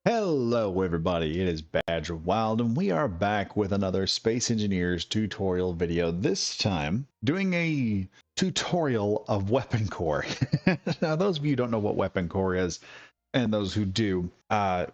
Hello everybody, it is Badger Wild and we are back with another Space Engineers tutorial video, this time doing a tutorial of Weapon Core. Now those of you who don't know what Weapon Core is, and those who do,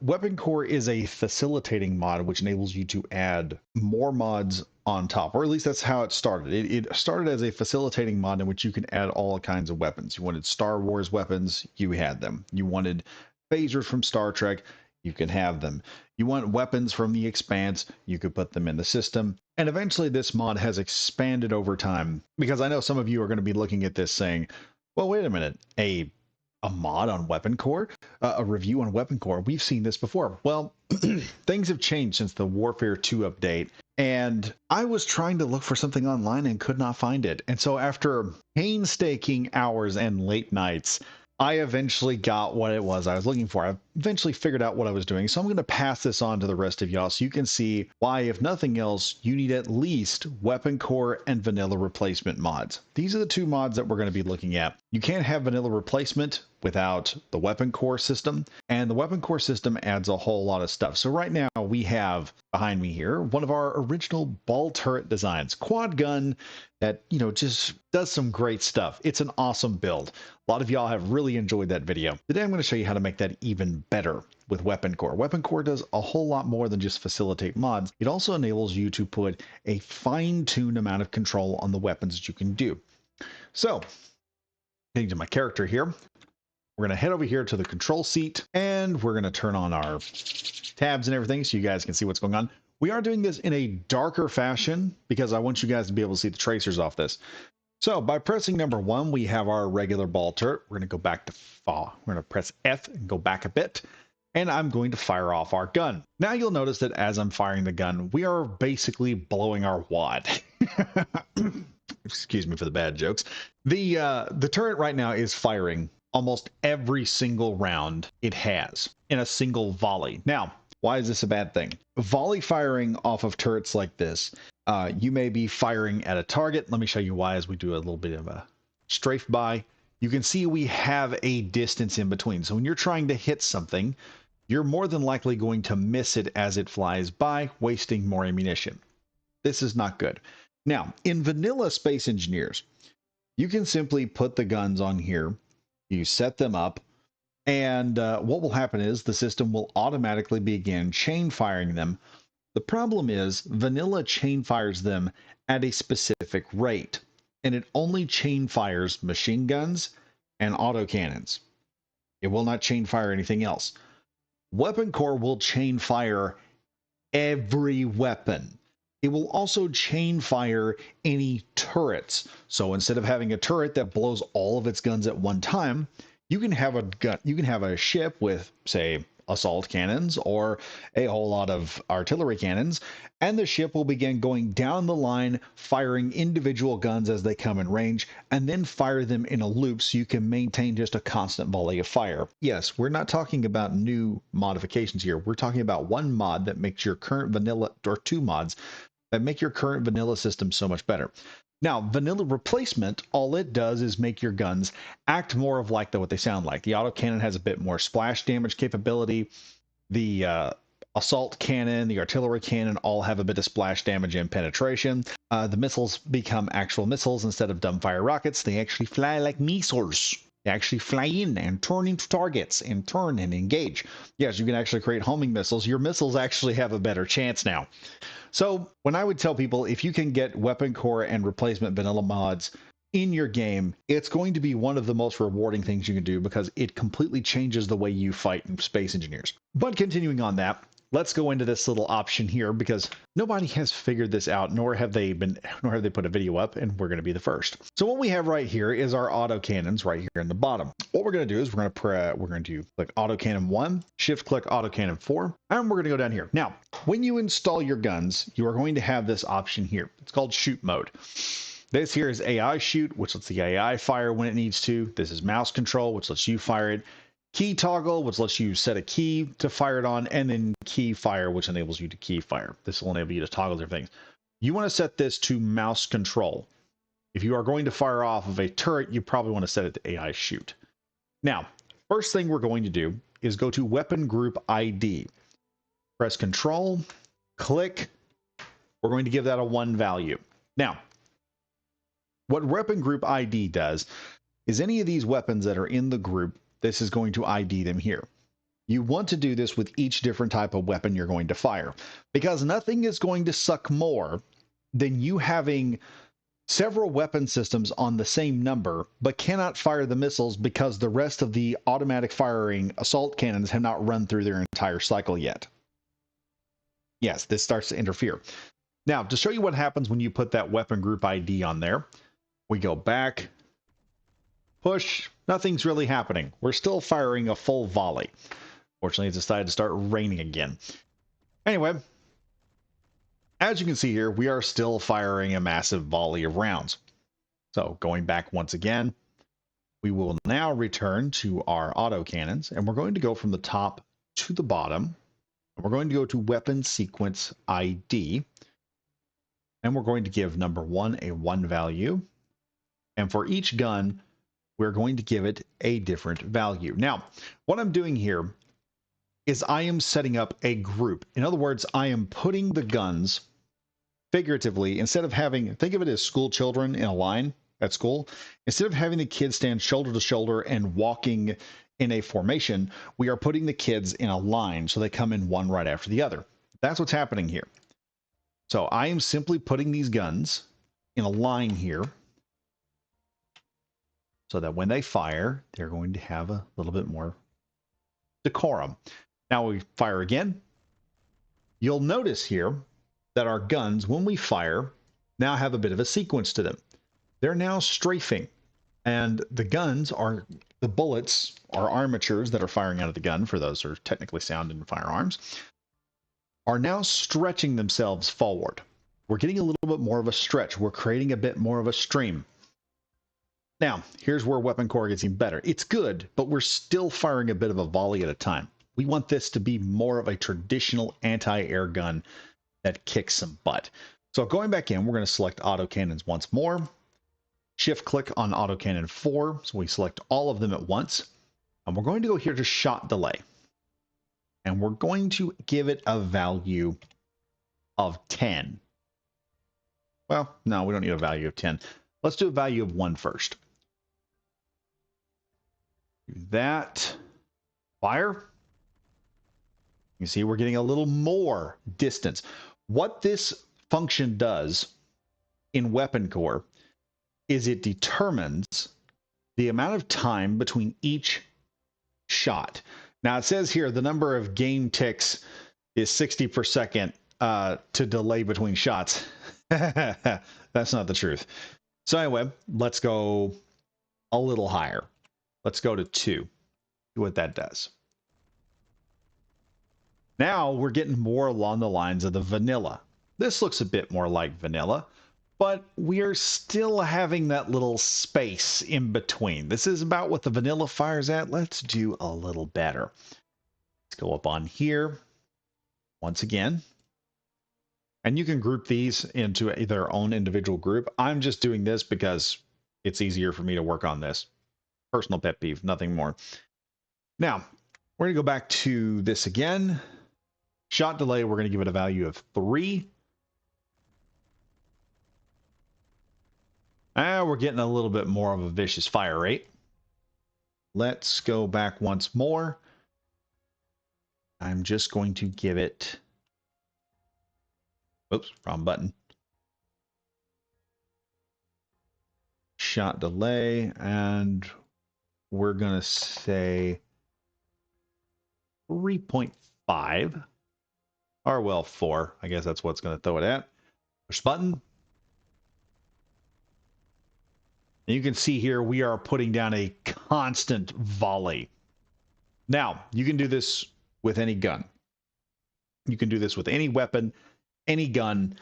Weapon Core is a facilitating mod which enables you to add more mods on top, or at least that's how it started. It started as a facilitating mod in which you can add all kinds of weapons. You wanted Star Wars weapons, you had them. You wanted phasers from Star Trek, you can have them. You want weapons from the Expanse, you could put them in the system. And eventually this mod has expanded over time, because I know some of you are going to be looking at this saying, well, wait a minute, a mod on Weapon Core, a review on Weapon Core. We've seen this before. Well, things have changed since the Warfare 2 update, and I was trying to look for something online and could not find it. And so after painstaking hours and late nights, I eventually got what it was I was looking for. I eventually figured out what I was doing. So I'm going to pass this on to the rest of y'all so you can see why, if nothing else, you need at least Weapon Core and Vanilla Replacement mods. These are the two mods that we're going to be looking at. You can't have Vanilla Replacement without the Weapon Core system, and the Weapon Core system adds a whole lot of stuff. So right now we have behind me here one of our original ball turret designs, quad gun that, you know, just does some great stuff. It's an awesome build. A lot of y'all have really enjoyed that video. Today I'm going to show you how to make that even better with Weapon Core. Weapon Core does a whole lot more than just facilitate mods. It also enables you to put a fine-tuned amount of control on the weapons that you can do. So, getting to my character here, we're going to head over here to the control seat, and we're going to turn on our tabs and everything so you guys can see what's going on. We are doing this in a darker fashion because I want you guys to be able to see the tracers off this. So by pressing number 1, we have our regular ball turret. We're going to go back to We're going to press F and go back a bit, and I'm going to fire off our gun. Now you'll notice that as I'm firing the gun, we are basically blowing our wad. Excuse me for the bad jokes. The turret right now is firing almost every single round it has in a single volley. Now, why is this a bad thing? Volley firing off of turrets like this, you may be firing at a target. Let me show you why as we do a little bit of a strafe by. You can see we have a distance in between. So when you're trying to hit something, you're more than likely going to miss it as it flies by, wasting more ammunition. This is not good. Now, in vanilla Space Engineers, you can simply put the guns on here, you set them up, and what will happen is the system will automatically begin chain firing them. The problem is vanilla chain fires them at a specific rate, and it only chain fires machine guns and autocannons. It will not chain fire anything else. Weapon Core will chain fire every weapon. It will also chain fire any turrets. So instead of having a turret that blows all of its guns at one time, you can have a ship with, say, assault cannons or a whole lot of artillery cannons, and the ship will begin going down the line, firing individual guns as they come in range, and then fire them in a loop so you can maintain just a constant volley of fire. Yes, we're not talking about new modifications here. We're talking about one mod that makes your current vanilla, or two mods that make your current vanilla system so much better. Now, vanilla replacement, all it does is make your guns act more of like what they sound like. The autocannon has a bit more splash damage capability. The assault cannon, the artillery cannon all have a bit of splash damage and penetration. The missiles become actual missiles instead of dumbfire rockets. They actually fly like missiles. They actually fly in and turn into targets and turn and engage. Yes, you can actually create homing missiles. Your missiles actually have a better chance now. So when I would tell people, if you can get Weapon Core and replacement vanilla mods in your game, it's going to be one of the most rewarding things you can do because it completely changes the way you fight in Space Engineers. But continuing on that, let's go into this little option here because nobody has figured this out, nor have they put a video up, and we're going to be the first. So what we have right here is our autocannons right here in the bottom. What we're going to do is we're going to click autocannon 1, shift click autocannon 4, and we're going to go down here. Now, when you install your guns, you are going to have this option here. It's called shoot mode. This here is AI shoot, which lets the AI fire when it needs to. This is mouse control, which lets you fire it. Key toggle, which lets you set a key to fire it on, and then key fire, which enables you to key fire. This will enable you to toggle different things. You want to set this to mouse control. If you are going to fire off of a turret, you probably want to set it to AI shoot. Now, first thing we're going to do is go to Weapon Group ID. Press Control, click. We're going to give that a 1 value. Now, what Weapon Group ID does is any of these weapons that are in the group, this is going to ID them here. You want to do this with each different type of weapon you're going to fire, because nothing is going to suck more than you having several weapon systems on the same number, but cannot fire the missiles because the rest of the automatic firing assault cannons have not run through their entire cycle yet. Yes, this starts to interfere. Now, to show you what happens when you put that weapon group ID on there, we go back, push, nothing's really happening. We're still firing a full volley. Fortunately, it's decided to start raining again. Anyway, as you can see here, we are still firing a massive volley of rounds. So going back once again, we will now return to our autocannons, and we're going to go from the top to the bottom. And we're going to go to Weapon Sequence ID, and we're going to give number 1 a 1 value. And for each gun, we're going to give it a different value. Now, what I'm doing here is I am setting up a group. In other words, I am putting the guns figuratively, instead of having, think of it as school children in a line at school, instead of having the kids stand shoulder to shoulder and walking in a formation, we are putting the kids in a line so they come in one right after the other. That's what's happening here. So I am simply putting these guns in a line here so that when they fire, they're going to have a little bit more decorum. Now we fire again. You'll notice here that our guns, when we fire, now have a bit of a sequence to them. They're now strafing, and the guns are, the bullets are armatures that are firing out of the gun, for those who are technically sound in firearms, are now stretching themselves forward. We're getting a little bit more of a stretch. We're creating a bit more of a stream. Now, here's where Weapon Core gets even better. It's good, but we're still firing a bit of a volley at a time. We want this to be more of a traditional anti-air gun that kicks some butt. So going back in, we're going to select autocannons once more. Shift click on autocannon 4, so we select all of them at once. And we're going to go here to shot delay. And we're going to give it a value of 10. Well, no, we don't need a value of 10. Let's do a value of 1 first. Do that. Fire. You see, we're getting a little more distance. What this function does in Weapon Core is it determines the amount of time between each shot. Now, it says here the number of game ticks is 60 per second to delay between shots. That's not the truth. So anyway, let's go a little higher. Let's go to 2. See what that does. Now we're getting more along the lines of the vanilla. This looks a bit more like vanilla, but we're still having that little space in between. This is about what the vanilla fire's at. Let's do a little better. Let's go up on here once again. And you can group these into their own individual group. I'm just doing this because it's easier for me to work on this. Personal pet peeve, nothing more. Now, we're going to go back to this again. Shot delay, we're going to give it a value of 3. We're getting a little bit more of a vicious fire rate. Let's go back once more. I'm just going to give it... Oops, wrong button. Shot delay, and we're going to say 3.5. Or, well, 4. I guess that's what's going to throw it at. Push button. And you can see here we are putting down a constant volley. Now, you can do this with any gun. You can do this with any weapon, any gun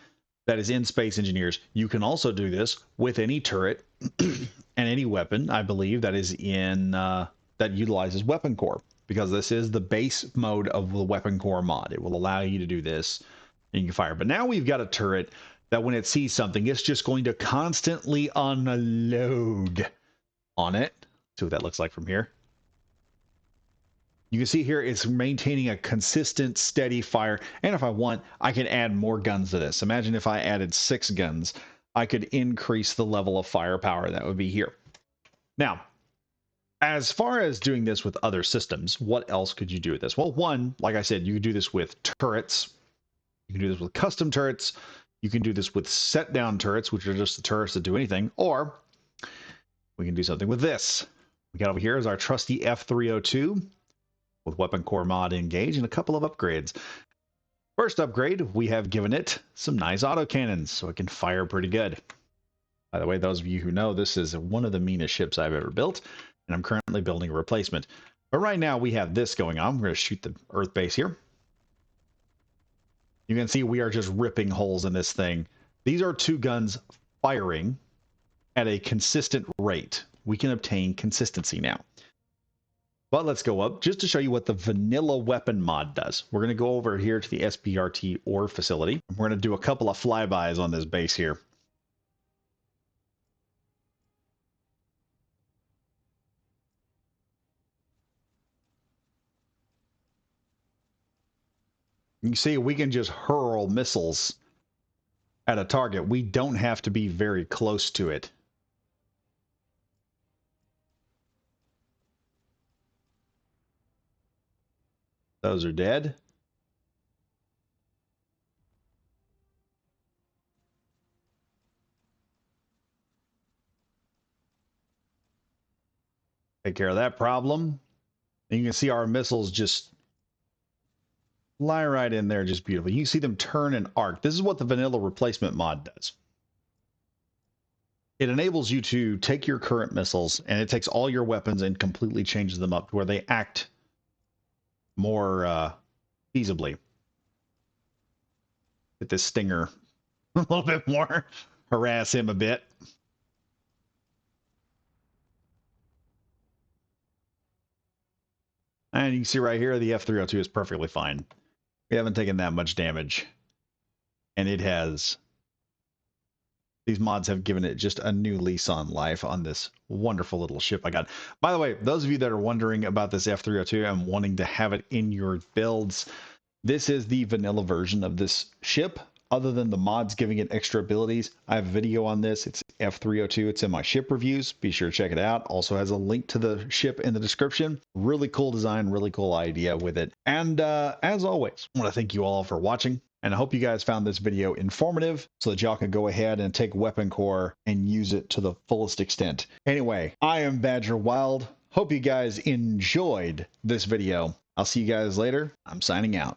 that is in Space Engineers. You can also do this with any turret and any weapon, I believe, that is in that utilizes Weapon Core, because this is the base mode of the Weapon Core mod. It will allow you to do this and you can fire. But now we've got a turret that when it sees something, it's just going to constantly unload on it. See what that looks like from here. You can see here it's maintaining a consistent, steady fire. And if I want, I can add more guns to this. Imagine if I added 6 guns, I could increase the level of firepower that would be here. Now, as far as doing this with other systems, what else could you do with this? Well, one, like I said, you could do this with turrets. You can do this with custom turrets. You can do this with set down turrets, which are just the turrets that do anything. Or we can do something with this. We got over here is our trusty F302 with weapon core mod engaged and a couple of upgrades. First upgrade, we have given it some nice autocannons, so it can fire pretty good. By the way, those of you who know, this is one of the meanest ships I've ever built, and I'm currently building a replacement. But right now we have this going on. We're going to shoot the Earth base here. You can see we are just ripping holes in this thing. These are 2 guns firing at a consistent rate. We can obtain consistency now. But let's go up just to show you what the vanilla weapon mod does. We're going to go over here to the SBRT ore facility. We're going to do a couple of flybys on this base here. You see, we can just hurl missiles at a target. We don't have to be very close to it. Those are dead. Take care of that problem. And you can see our missiles just fly right in there, just beautiful. You can see them turn and arc. This is what the vanilla replacement mod does. It enables you to take your current missiles and it takes all your weapons and completely changes them up to where they act more feasibly. Get this stinger a little bit more, harass him a bit. And you can see right here, the F302 is perfectly fine. We haven't taken that much damage. And it has... These mods have given it just a new lease on life on this wonderful little ship I got. By the way, those of you that are wondering about this F302 and wanting to have it in your builds, this is the vanilla version of this ship. Other than the mods giving it extra abilities, I have a video on this. It's F302. It's in my ship reviews. Be sure to check it out. Also has a link to the ship in the description. Really cool design, really cool idea with it. And as always, I want to thank you all for watching. And I hope you guys found this video informative so that y'all can go ahead and take Weapon Core and use it to the fullest extent. Anyway, I am Badger Wild. Hope you guys enjoyed this video. I'll see you guys later. I'm signing out.